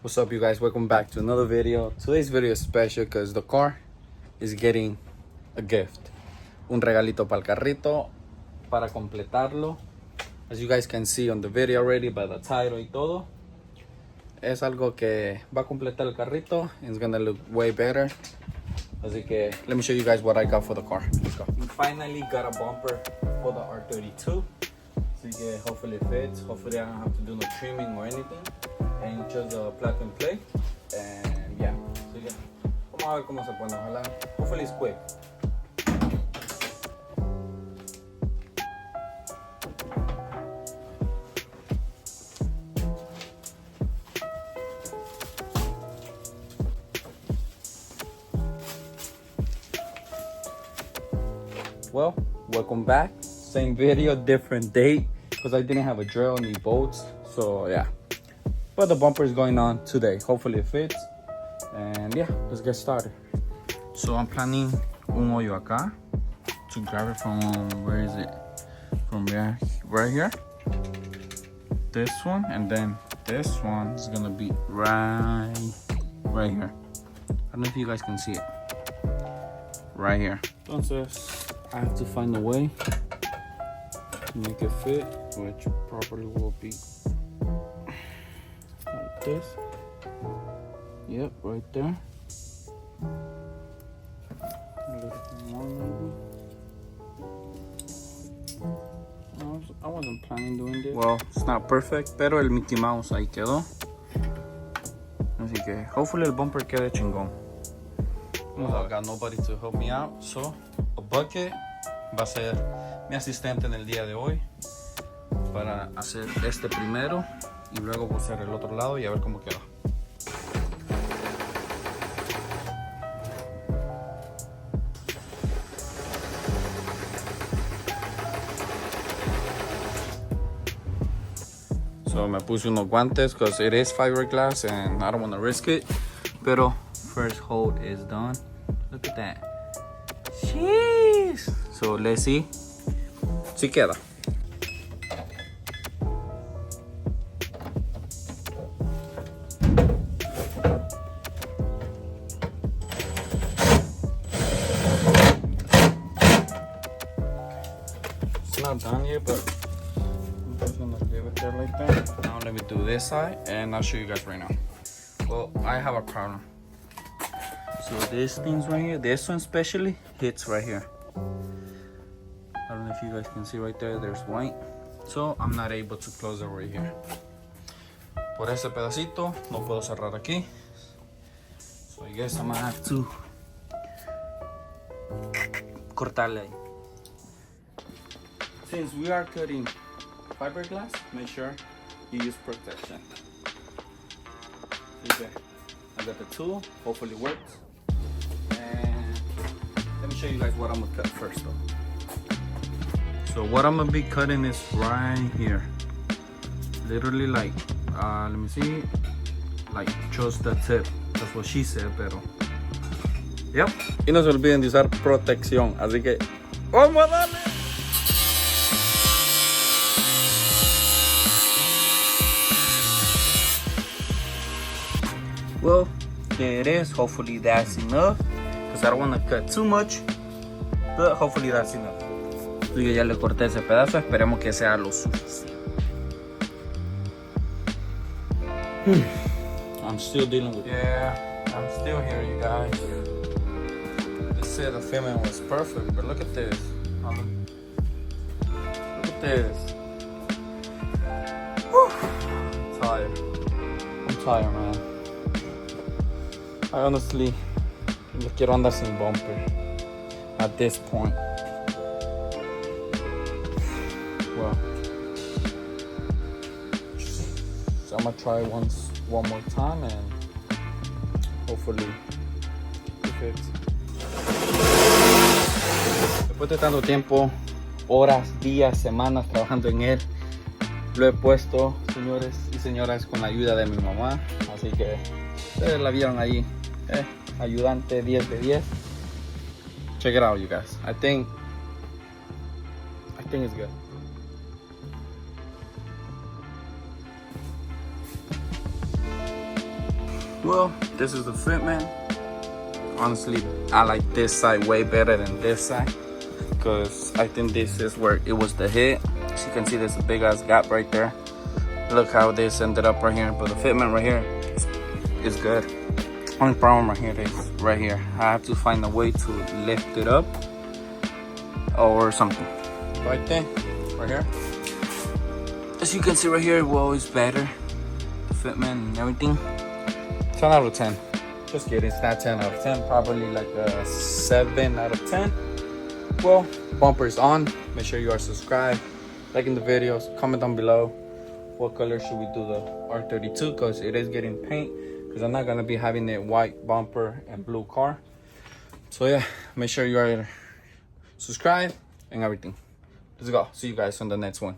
What's up, you guys? Welcome back to another video. Today's video is special because the car is getting a gift. Un regalito para el carrito, para completarlo. As you guys can see on the video already by the title y todo. Es algo que va a completar el carrito. It's gonna look way better. Así que, let me show you guys what I got for the car. Let's go. We finally got a bumper for the R32. Así que hopefully it fits. Hopefully I don't have to do no trimming or anything. And just a plug and play. And yeah. So yeah. Vamos a ver cómo se pone. Ojalá. Hopefully it's quick. Well, welcome back. Same video, different date, because I didn't have a drill any bolts. So yeah, but the bumper is going on today. Hopefully it fits. And yeah, let's get started. So I'm planning un hoyo acá to grab it from, where is it? From there, right here. This one, and then this one is gonna be right here. I don't know if you guys can see it. Right here. Entonces, I have to find a way to make it fit, which probably will be like this. Yep, right there. A little more maybe. I wasn't planning doing this. Well, it's not perfect, pero el Mickey Mouse ahí quedó. Así que, hopefully el bumper quede chingón. I got nobody to help me out, so a bucket va a ser mi asistente en el día de hoy para hacer este primero y luego voy a hacer el otro lado y a ver cómo queda. So me puse unos guantes because it is fiberglass and I don't want to risk it, pero first hold is done. Look at that. Jeez. So let's see. Si queda. It's not done yet, but I'm just gonna leave it there like that. Now let me do this side and I'll show you guys right now. Well, I have a problem. So these things right here, this one especially hits right here. I don't know if you guys can see right there, there's white. So I'm not able to close it right here. Por ese pedacito no puedo cerrar aquí. So I guess I'm gonna have to cortarle ahí. Since we are cutting fiberglass, make sure you use protection. Okay. I got the tool, hopefully it works. And let me show you guys what I'm gonna cut first though. So what I'm gonna be cutting is right here. Literally like, let me see, like just the tip. That's what she said, pero. Yep. Y no se olviden de usar protección, así que ¡vamos a darle! Well, there it is. Hopefully that's enough, because I don't want to cut too much, but hopefully that's enough. Yo ya le corté ese pedazo, esperemos que sea lo suficiente. I'm still dealing with it. Yeah, I'm still here, you guys. They said the filming was perfect, but look at this. Look at this. Whew. I'm tired. I'm tired, man. I honestly quiero andar sin bumper at this point. Well, so I'm gonna try one more time and hopefully it fits. Después de tanto tiempo, horas, días, semanas trabajando en él, lo he puesto, señores y señoras, con la ayuda de mi mamá. Así que ustedes la vieron ahí. Ayudante 10 de 10. Check it out, you guys. I think it's good. Well, this is the fitment. Honestly, I like this side way better than this side, because I think this is where it was the hit. As you can see, there's a big ass gap right there. Look how this ended up right here, but the fitment right here is good. Only problem right here is right here. I have to find a way to lift it up or something. But I think right here, as you can see right here, well, it's better. The fitment and everything. 10 out of 10. Just kidding, it's not 10 out of 10. Probably like a 7 out of 10. Well, bumper's on. Make sure you are subscribed, liking the videos, comment down below what color should we do the R32, because it is getting paint, because I'm not gonna be having a white bumper and blue car. So yeah, make sure you are subscribed and everything. Let's go. See you guys on the next one.